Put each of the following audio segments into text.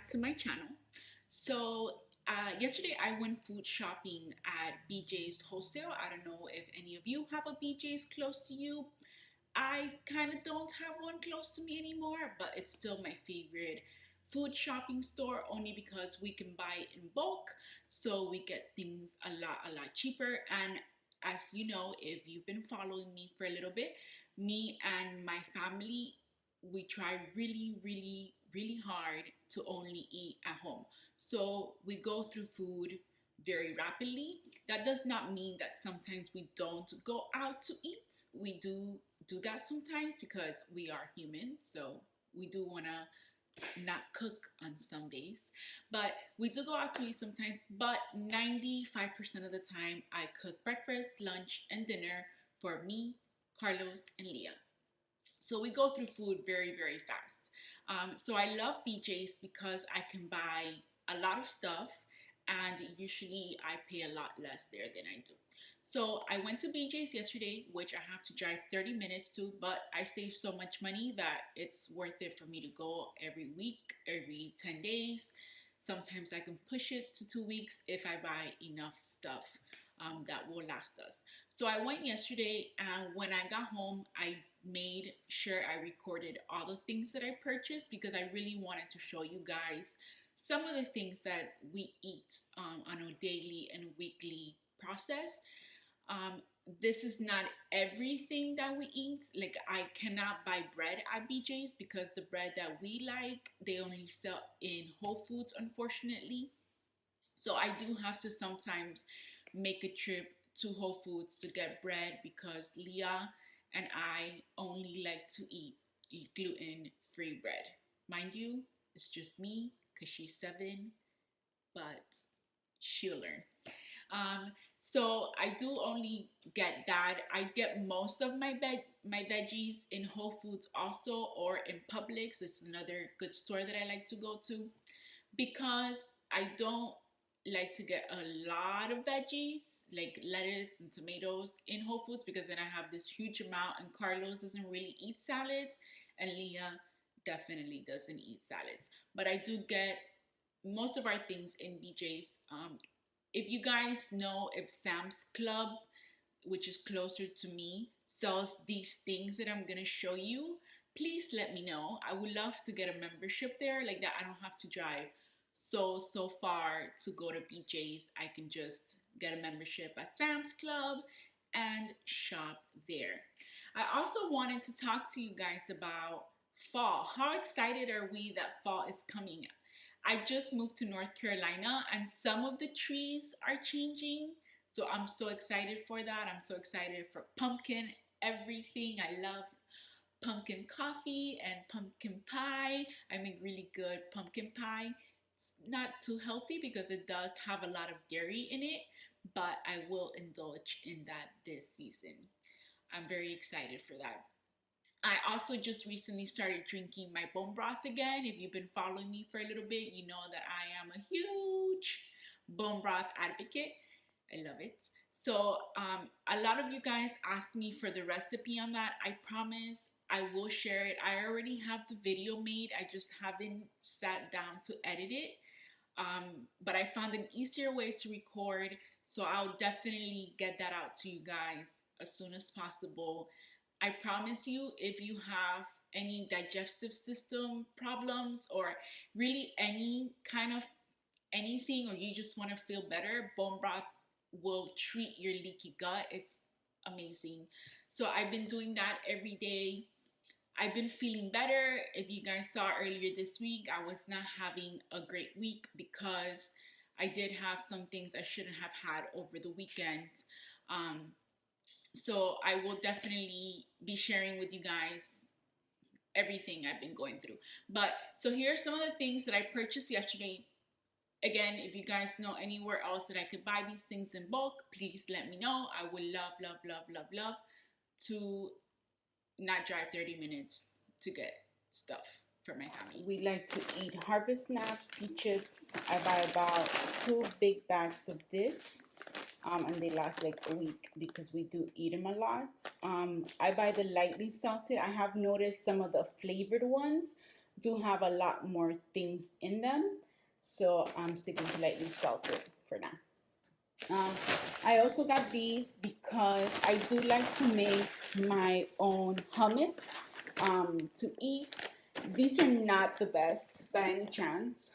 back to my channel. So yesterday I went food shopping at Bjs Wholesale. I don't know if any of you have a Bjs close to you. I kind of don't have one close to me anymore, but it's still my favorite food shopping store only because we can buy it in bulk, so we get things a lot cheaper. And as you know, if you've been following me for a little bit, me and my family, we try really hard to only eat at home. So we go through food very rapidly. That does not mean that sometimes we don't go out to eat. We do that sometimes because we are human. So we do want to not cook on some days. But we do go out to eat sometimes. But 95% of the time, I cook breakfast, lunch, and dinner for me, Carlos, and Leah. So we go through food very fast. So I love BJ's because I can buy a lot of stuff, and usually I pay a lot less there than I do. So I went to BJ's yesterday, which I have to drive 30 minutes to, but I save so much money that it's worth it for me to go every week, every 10 days. Sometimes I can push it to 2 weeks if I buy enough stuff that will last us. So I went yesterday, and when I got home, I made sure I recorded all the things that I purchased because I really wanted to show you guys some of the things that we eat on a daily and weekly process. Um, this is not everything that we eat. Like, I cannot buy bread at BJ's because the bread that we like, they only sell in Whole Foods, unfortunately. So I do have to sometimes make a trip to Whole Foods to get bread because Leah and I only like to eat gluten-free bread. Mind you, it's just me because she's 7, but she'll learn. So I do only get that. I get most of my veggies in Whole Foods also, or in Publix. It's another good store that I like to go to because I don't like to get a lot of veggies like lettuce and tomatoes in Whole Foods because then I have this huge amount, and Carlos doesn't really eat salads, and Leah definitely doesn't eat salads. But I do get most of our things in BJ's. If you guys know if Sam's Club, which is closer to me, sells these things that I'm gonna show you, please let me know. I would love to get a membership there, like that I don't have to drive so far to go to BJ's. I can just get a membership at Sam's Club and shop there. I also wanted to talk to you guys about fall. How excited are we that fall is coming? I just moved to North Carolina, and some of the trees are changing. So I'm so excited for that. I'm so excited for pumpkin everything. I love pumpkin coffee and pumpkin pie. I make really good pumpkin pie. It's not too healthy because it does have a lot of dairy in it, but I will indulge in that this season. I'm very excited for that. I also just recently started drinking my bone broth again. If you've been following me for a little bit, you know that I am a huge bone broth advocate. I love it. So a lot of you guys asked me for the recipe on that. I promise I will share it. I already have the video made. I just haven't sat down to edit it. But I found an easier way to record. So I'll definitely get that out to you guys as soon as possible. I promise you, if you have any digestive system problems or really any kind of anything, or you just want to feel better, bone broth will treat your leaky gut. It's amazing. So I've been doing that every day. I've been feeling better. If you guys saw earlier this week, I was not having a great week because I did have some things I shouldn't have had over the weekend. So I will definitely be sharing with you guys everything I've been going through. But so here are some of the things that I purchased yesterday. Again, if you guys know anywhere else that I could buy these things in bulk, please let me know. I would love to not drive 30 minutes to get stuff for my family. We like to eat Harvest Snaps, pea chips. I buy about 2 big bags of this. And they last like a week because we do eat them a lot. I buy the lightly salted. I have noticed some of the flavored ones do have a lot more things in them. So I'm sticking to lightly salted for now. Um, I also got these because I do like to make my own hummus to eat. These are not the best by any chance,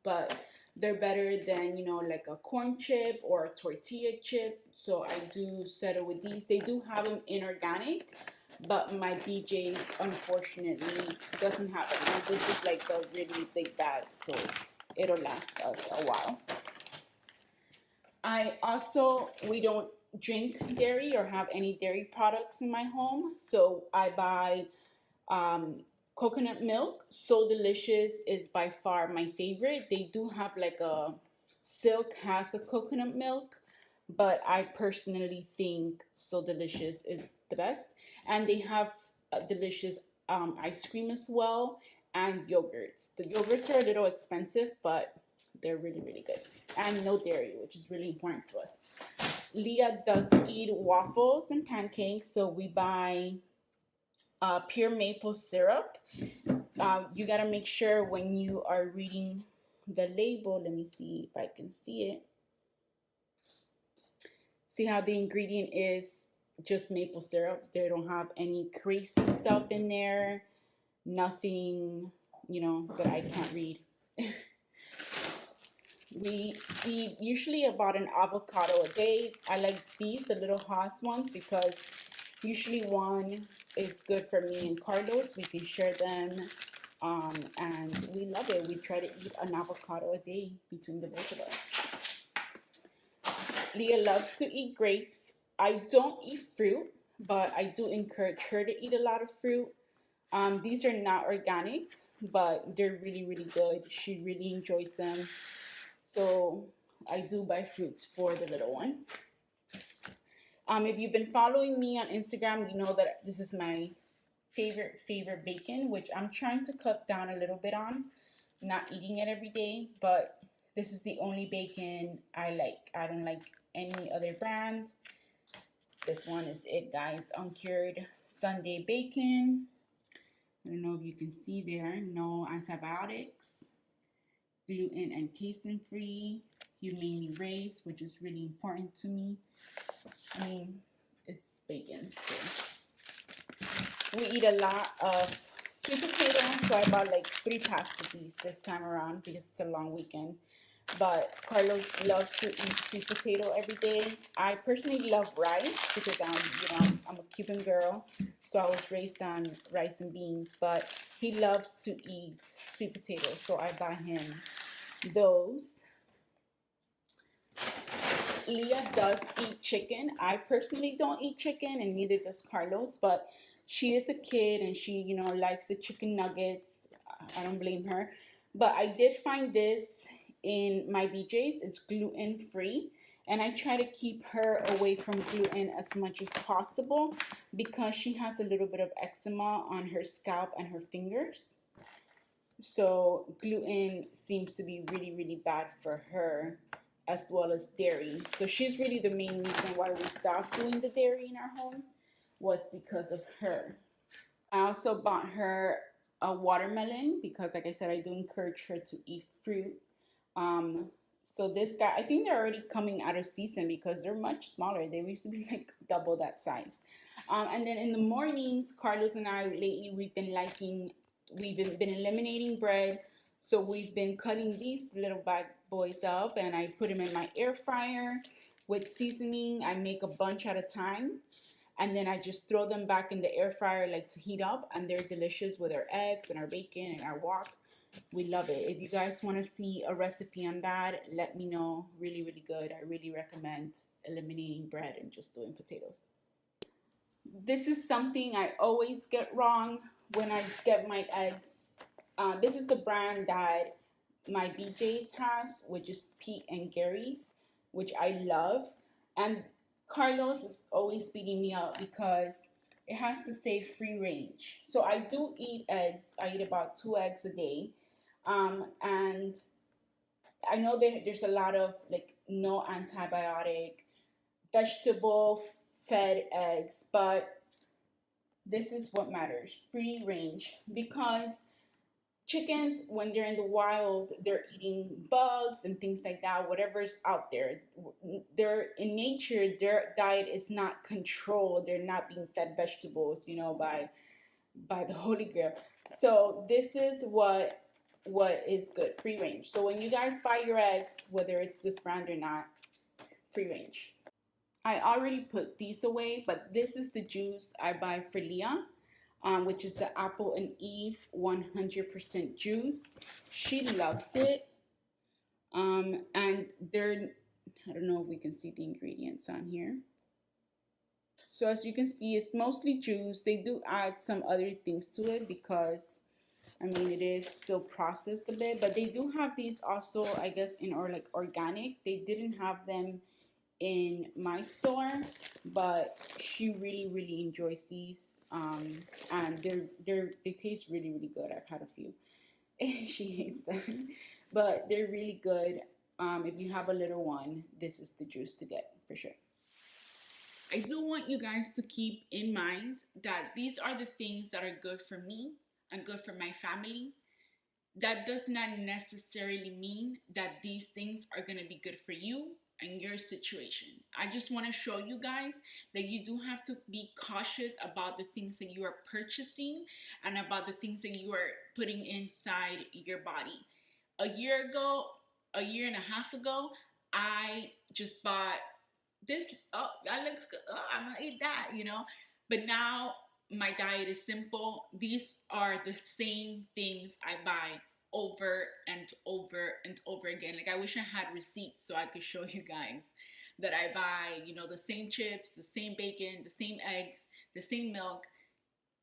but they're better than, like a corn chip or a tortilla chip. So I do settle with these. They do have them inorganic, but my BJ's unfortunately doesn't have it. Now, this is like a really big bag, so it'll last us a while. We don't drink dairy or have any dairy products in my home. So I buy um, coconut milk. So Delicious is by far my favorite. They do have like a Silk has a coconut milk, but I personally think So Delicious is the best. And they have delicious ice cream as well and yogurts. The yogurts are a little expensive, but they're really, really good. And no dairy, which is really important to us. Leah does eat waffles and pancakes, so we buy pure maple syrup. You gotta make sure when you are reading the label, let me see if I can see it. See how the ingredient is just maple syrup. They don't have any crazy stuff in there, nothing, that I can't read. We eat usually about an avocado a day. I like these, the little Haas ones, because usually one is good for me and Carlos. We can share them, and we love it. We try to eat an avocado a day between the both of us. Leah loves to eat grapes. I don't eat fruit, but I do encourage her to eat a lot of fruit. These are not organic, but they're really, really good. She really enjoys them. So I do buy fruits for the little one. If you've been following me on Instagram, you know that this is my favorite bacon, which I'm trying to cut down a little bit on, not eating it every day, but this is the only bacon I like. I don't like any other brand. This one is it, guys. Uncured Sunday bacon. I don't know if you can see there. No antibiotics, gluten and casein free, humanely raised, which is really important to me. I mean, it's bacon. So. We eat a lot of sweet potatoes, so I bought like 3 packs of these this time around because it's a long weekend. But Carlos loves to eat sweet potato every day. I personally love rice because I'm a Cuban girl, so I was raised on rice and beans. But he loves to eat sweet potatoes, so I buy him those. Leah does eat chicken. I personally don't eat chicken, and neither does Carlos. But she is a kid, and she, likes the chicken nuggets. I don't blame her. But I did find this in my BJ's. It's gluten free, and I try to keep her away from gluten as much as possible because she has a little bit of eczema on her scalp and her fingers. So gluten seems to be really, really bad for her, as well as dairy. So she's really the main reason why we stopped doing the dairy in our home, was because of her. I also bought her a watermelon because, like I said, I do encourage her to eat fruit. Um, so this guy, I think they're already coming out of season because they're much smaller. They used to be like double that size. And then in the mornings, Carlos and I lately we've been eliminating bread. So we've been cutting these little bad boys up, and I put them in my air fryer with seasoning. I make a bunch at a time, and then I just throw them back in the air fryer like to heat up, and they're delicious with our eggs and our bacon and our wok. We love it. If you guys want to see a recipe on that, let me know. Really, really good. I really recommend eliminating bread and just doing potatoes. This is something I always get wrong when I get my eggs. This is the brand that my BJ's has, which is Pete and Gary's, which I love. And Carlos is always beating me up because it has to say free range. So I do eat eggs. I eat about 2 eggs a day. And I know there's a lot of like no antibiotic, vegetable fed eggs, but this is what matters, free range, because chickens, when they're in the wild, they're eating bugs and things like that, whatever's out there. They're in nature, their diet is not controlled. They're not being fed vegetables, by the Holy Grail. So this is what is good, free range. So when you guys buy your eggs, whether it's this brand or not, free range. I already put these away, but this is the juice I buy for Leah, which is the Apple and Eve 100% juice. She loves it. And I don't know if we can see the ingredients on here. So as you can see, it's mostly juice. They do add some other things to it because, I mean, it is still processed a bit, but they do have these also, I guess, in or like organic. They didn't have them in my store, but she really enjoys these. And they taste really good. I've had a few. She hates them, but they're really good. If you have a little one, this is the juice to get for sure. I do want you guys to keep in mind that these are the things that are good for me and good for my family. That does not necessarily mean that these things are going to be good for you and your situation. I just want to show you guys that you do have to be cautious about the things that you are purchasing and about the things that you are putting inside your body. A year ago, a year and a half ago, I just bought this. Oh, that looks good. Oh, I'm gonna eat that. But now my diet is simple. These are the same things I buy over and over and over again. Like, I wish I had receipts so I could show you guys that I buy, the same chips, the same bacon, the same eggs, the same milk.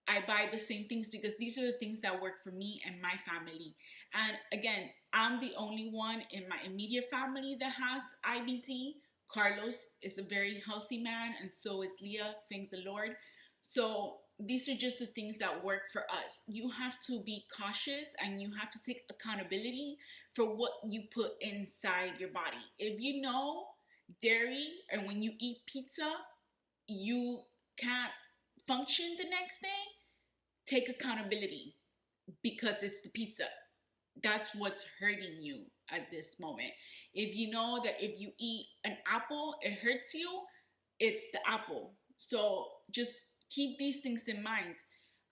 I buy the same things because these are the things that work for me and my family. And again, I'm the only one in my immediate family that has IBD. Carlos is a very healthy man, and so is Leah, thank the Lord. So these are just the things that work for us. You have to be cautious and you have to take accountability for what you put inside your body. If you know dairy and when you eat pizza, you can't function the next day, take accountability because it's the pizza. That's what's hurting you at this moment. If you know that if you eat an apple, it hurts you, it's the apple. So just keep these things in mind.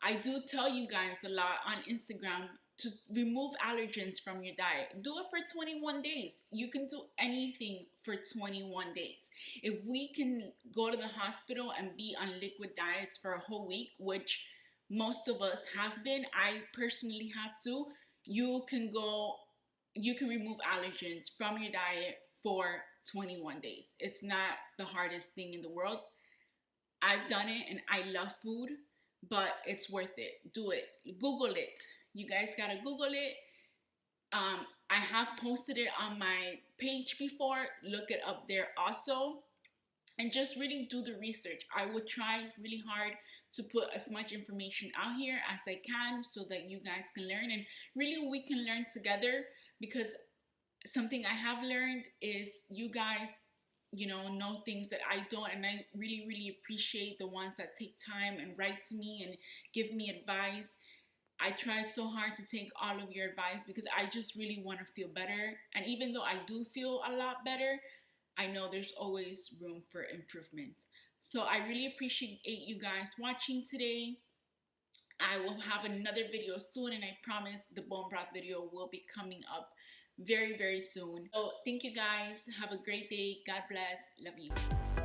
I do tell you guys a lot on Instagram to remove allergens from your diet. Do it for 21 days. You can do anything for 21 days. If we can go to the hospital and be on liquid diets for a whole week, which most of us have been, I personally have to, you can go, you can remove allergens from your diet for 21 days. It's not the hardest thing in the world. I've done it and I love food, but it's worth it. Do it. Google it. You guys gotta Google it. I have posted it on my page before. Look it up there also. And just really do the research. I would try really hard to put as much information out here as I can so that you guys can learn and really we can learn together because something I have learned is you guys, know things that I don't, and I really appreciate the ones that take time and write to me and give me advice. I try so hard to take all of your advice because I just really want to feel better. And even though I do feel a lot better, I know there's always room for improvement. So I really appreciate you guys watching today. I will have another video soon, and I promise the bone broth video will be coming up very soon. So thank you guys. Have a great day. God bless. Love you.